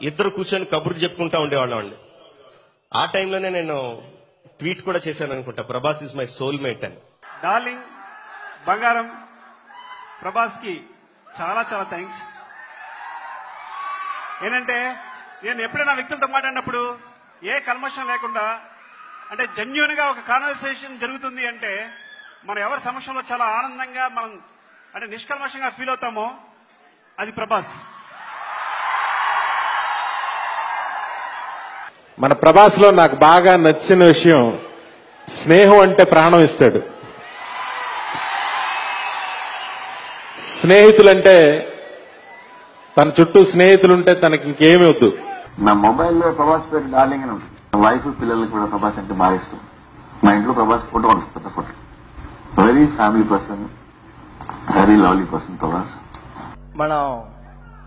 ఇద్దరు కూర్చొని కబుర్లు చెప్పుకుంటా ఉండేవాళ్ళం అండి. ఆ టైంలోనే నేను ట్వీట్ కూడా చేశాను అనుకుంటా, ప్రభాస్ ఇస్ మై సోల్మేట్ అని. డార్లింగ్ బంగారం ప్రభాస్ కి చాలా చాలా థ్యాంక్స్. ఏంటంటే నేను ఎప్పుడైనా వ్యక్తులతో మాట్లాడినప్పుడు ఏ కల్మషం లేకుండా, అంటే జెన్యూన్ గా ఒక కాన్వర్సేషన్ జరుగుతుంది అంటే మనం ఎవరి సమక్షంలో చాలా ఆనందంగా మనం అంటే నిష్కల్మషంగా ఫీల్ అవుతామో అది ప్రభాస్. మన ప్రభాస్ లో నాకు బాగా నచ్చిన విషయం, స్నేహం అంటే ప్రాణం ఇస్తాడు. స్నేహితులంటే తన చుట్టూ స్నేహితులుంటే తనకి ఇంకేమీ వద్దు. నా మొబైల్లో ప్రభాస్ పేరు డార్లింగ్ అని ఉంటుంది. వైఫ్ పిల్లలకి కూడా ప్రభాస్ అంటే బాగా ఇష్టం. మా ఇంట్లో ప్రభాస్ ఫోటో ఉంటుంది, పెద్ద photo. Very family person, very lovely person Prabhas. మనం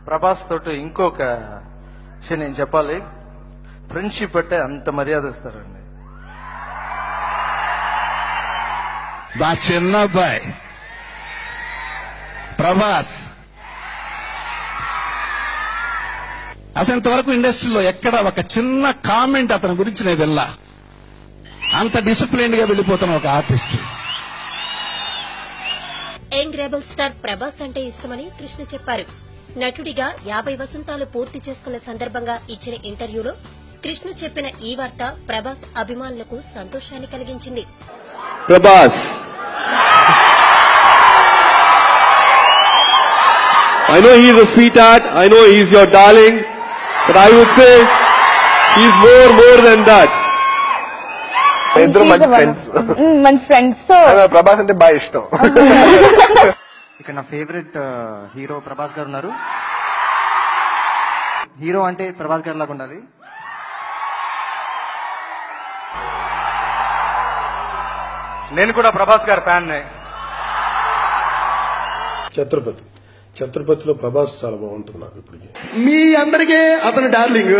ప్రభాస్ తోటి ఇంకొక విషయం నేను చెప్పాలి. ఫ్రెండ్షిప్ అంటే అంత మర్యాద ఇస్తారండి. మా చిన్నబ్బాయి ప్రభాస్ అసలు ఇంతవరకు ఇండస్ట్రీలో ఎక్కడ ఒక చిన్న కామెంట్ అతని గురించి నేను వెళ్ళా. అంత డిసిప్లైన్ గా వెళ్ళిపోతున్న ఒక artist. Young rebel star Prabhas అంటే ఇష్టమని కృష్ణ చెప్పారు. నటుడిగా 50 వసంతాలు పూర్తి చేసుకున్న సందర్భంగా ఇచ్చిన ఇంటర్వ్యూలో కృష్ణ చెప్పిన ఈ వార్త ప్రభాస్ అభిమానులకు సంతోషాన్ని కలిగించింది. Prabhas, I know he's a sweetheart, I know he's your darling, but I would say he's more than that. ఇద్దరు మంచి ఫ్రెండ్స్. ప్రభాస్ అంటే బాగా ఇష్టం. ఇక్కడ నా ఫేవరెట్ హీరో ప్రభాస్ గారు ఉన్నారు. హీరో అంటే ప్రభాస్ గారు లాగా ఉండాలి. నేను కూడా ప్రభాస్ గారి ఫ్యాన్. ఛత్రపతిలో ప్రభాస్ చాలా బాగుంటుంది నాకు ఇప్పటికి. మీ అందరికీ అతను డార్లింగ్,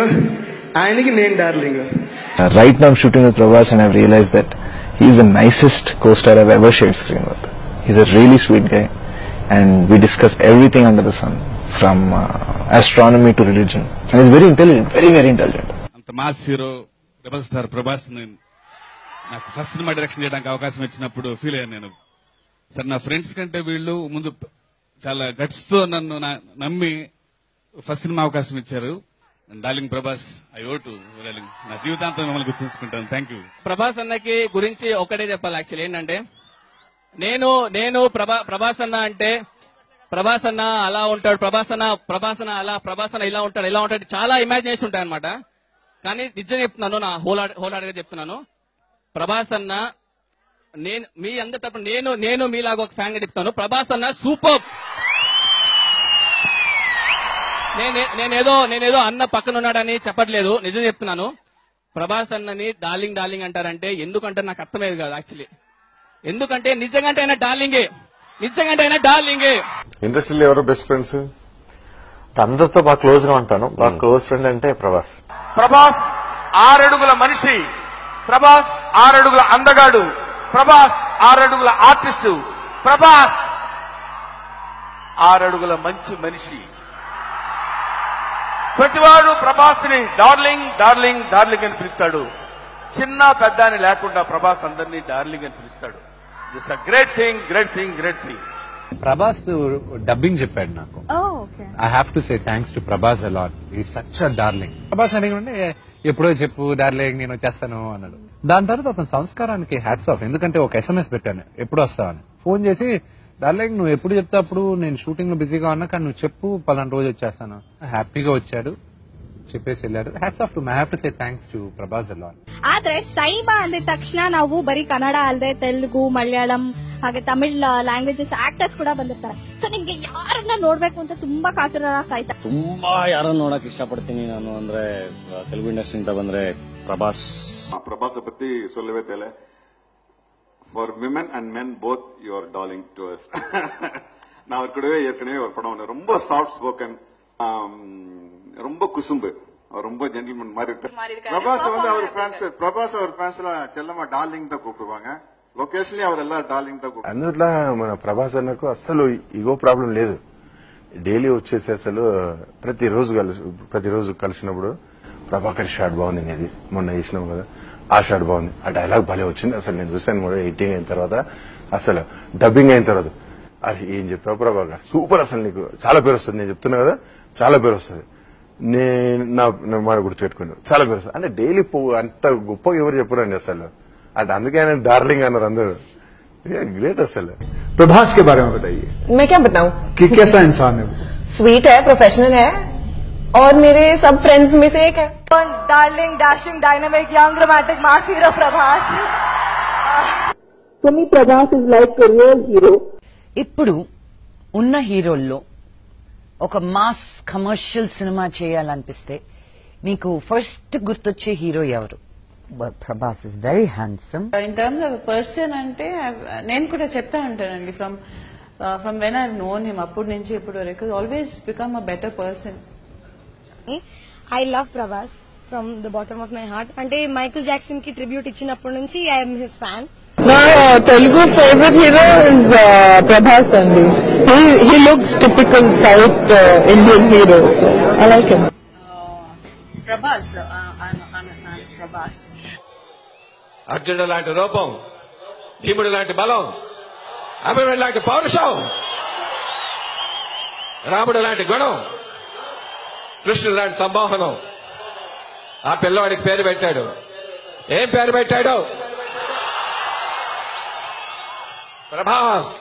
ఆయనకి నేను darling. Right now I'm shooting with Prabhas and I've realized that he's the nicest co-star I've ever shared screen with. He's a really sweet guy and we discuss everything under the sun from astronomy to religion. And he's very intelligent, very intelligent. అంత mass hero rebel star Prabhas నాకు first cinema direction చేయడానికి అవకాశం ఇచ్చినప్పుడు feel అయ్యాను నేను. సరే, నా friends కంటే వీళ్ళు ముందు చాలా గట్స్ తో నన్ను నమ్మి ఫస్ట్ సినిమా అవకాశం ఇచ్చారు. Darling Prabhas, I owe to darling, నా జీవితాంతం మిమ్మల్ని గుర్తుంచుకుంటాను. Thank you. ప్రభాస్ అన్నకి గురించి ఒకటే చెప్పాలి. యాక్చువల్లీ ఏంటంటే నేను ప్రభాస్ అన్న అంటే ప్రభాస్ అన్న అలా ఉంటాడు, ప్రభాస్ అన్న అలా, ప్రభాస్ అన్న ఇలా ఉంటాడు చాలా ఇమాజినేషన్ ఉంటాయి అనమాట. కానీ నిజంగా చెప్తున్నాను, నా హోల్ హార్ట్గా చెప్తున్నాను, ప్రభాస్ అన్న మీ అందరి తప్ప నేను మీలాగా ఒక ఫ్యాన్ గా చెప్తాను. ప్రభాస్ అన్న సూపర్. నేనేదో అన్న పక్కన ఉన్నాడని చెప్పట్లేదు, నిజం చెప్తున్నాను. ప్రభాస్ అన్నని డార్లింగ్ అంటారంటే ఎందుకంటే నాకు అర్థమయ్యేది కాదు యాక్చువల్లీ. ఎందుకంటే నిజంగా ఆయన డార్లింగే. ఇండస్ట్రీలో ఎవరో బెస్ట్ ఫ్రెండ్స్? అందరితో బాగా క్లోజ్ గా ఉంటాను. బాగా క్లోజ్ ఫ్రెండ్ అంటే ప్రభాస్. ప్రభాస్ 6 అడుగుల మనిషి, ప్రభాస్ 6 అడుగుల అందగాడు, ప్రభాస్ 6 అడుగుల ఆర్టిస్టు, ప్రభాస్ 6 అడుగుల మంచి మనిషి. ప్రతివాడు ప్రభాస్ ని డార్లింగ్ అని పిలుస్తాడు. చిన్న పెద్ద అని లేకుండా ప్రభాస్ అందరినీ డార్లింగ్ అని పిలుస్తాడు. This a great thing. Prabhas dubbing చెప్పాడు నాకు. I have to say thanks to Prabhas a lot. ఈ సచ్ అ డార్లింగ్. ప్రభాస్ అడిగితే ఎప్పుడో చెప్పు డార్లింగ్ నేను వచ్చేస్తాను అన్నాడు. దాని తర్వాత అతని సంస్కారానికి హ్యాట్స్ ఆఫ్. ఎందుకంటే ఒక SMS పెట్టాను ఎప్పుడు వస్తావని. ఫోన్ చేసి డార్లింగ్ నువ్వు ఎప్పుడు చెప్తే అప్పుడు, నేను షూటింగ్ లో బిజీగా ఉన్నా కానీ నువ్వు చెప్పు పలానా రోజు వచ్చేస్తాను. హ్యాపీగా వచ్చాడు, చెప్పేసి వెళ్ళాడు. Hats off to I have to say thanks to Prabhas a lot. ಆದ್ರೆ ಸೈಮಾ ಅಂದ ತಕ್ಷಣ ನಾವು ಬರೀ ಕನ್ನಡ ಅಲ್ಲದೆ ತೆಲುಗು, ಮಲಯಾಳಂ ಹಾಗೆ ತಮಿಳ್ ಲ್ಯಾಂಗ್ವೇಜಸ್ ಆಕ್ಟರ್ಸ್ ಕೂಡ ಬಂದಿರ್ತಾರೆ. ಸೊ ನಿಮ್ಗೆ ಯಾರನ್ನ ನೋಡ್ಬೇಕು ಅಂತ ತುಂಬಾ ಕಾಯ್ತಾ? ತುಂಬಾ ಯಾರನ್ನ ನೋಡಕ್ ಇಷ್ಟಪಡ್ತೀನಿ ನಾನು ಅಂದ್ರೆ ತೆಲುಗು ಇಂಡಸ್ಟ್ರಿ ಅಂತ ಬಂದ್ರೆ பிரபாஸ். பிரபாஸை பத்தி சொல்லவே தேவை. For women and men both your darling to us. நான் அவர் கூடவே ஏற்கனவே ஒரு படம் ஒன்று ரொம்ப சாஃப்ட் ஸ்போக்கன், ரொம்ப குசும்பு, அவர் ரொம்ப ஜென்டில்மேன் மாதிரி இருக்காரு. பிரபாஸ் வந்து அவர் ஃபேன்ஸ் எல்லாம் செல்லமா டார்லிங் தான் கூப்பிடுவாங்க. లొకేషన్ ఎవరు ఎలా డార్లింగ్ తో. అందుట్లో మన ప్రభాస్ అన్నకు అస్సలు ఈగో ప్రాబ్లం లేదు. డైలీ వచ్చేసి అసలు ప్రతిరోజు కలిసినప్పుడు ప్రభాకర్ షాట్ బాగుంది నీది, మొన్న వేసినాం కదా ఆ షాట్ బాగుంది, ఆ డైలాగ్ భలే వచ్చింది. అసలు నేను చూసాను కూడా ఎడిటింగ్ అయిన తర్వాత, అసలు డబ్బింగ్ అయిన తర్వాత, అది ఏం చెప్పావు ప్రభాకర్ సూపర్, అసలు నీకు చాలా పేరు వస్తుంది, నేను చెప్తున్నా కదా చాలా పేరు వస్తుంది, నా మాట గుర్తుపెట్టుకున్నాను చాలా పేరు వస్తుంది. అంటే డైలీ అంత గొప్పగా ఎవరు చెప్పరండి అసలు, అంటే అందుకే ఆయన డార్లింగ్ అన్నారు అందరూ. ग्रेट असल है। प्रभास के बारे में बताइए। मैं क्या बताऊं कि कैसा इंसान है वो? स्वीट है, प्रोफेशनल है और मेरे सब फ्रेंड्स में से एक है। Darling, dashing, dynamic, young, romantic, mass hero Prabhas. For me, Prabhas is like a real hero. ఇప్పుడు ఉన్న హీరోల్లో ఒక మాస్ కమర్షియల్ సినిమా చేయాలనిపిస్తే మీకు ఫస్ట్ గుర్తొచ్చే హీరో ఎవరు? Prabhas is very handsome. In terms of person అంటే నేను కూడా చెప్తా ఉంటానండి, from when I known him అప్పటి నుంచి ఇప్పటి వరకు always become a better person. I love Prabhas from the bottom of my heart. అంటే మైకిల్ జాక్సన్ కి ట్రిబ్యూట్ ఇచ్చినప్పటి నుంచి ఐఎమ్ హిస్ ఫ్యాన్. నా Telugu favourite hero is Prabhas అండి. He looks typical south Indian hero, so I like him. Prabhas, Prabhas. అర్జునుడు లాంటి రూపం, భీముడు లాంటి బలం, అభిమన్యుడు లాంటి పౌరుషం, రాముడు లాంటి గుణం, కృష్ణుడు లాంటి సంమోహనం. ఆ పిల్లవాడికి పేరు పెట్టాడు. ఏం పేరు పెట్టాడు? ప్రభాస్.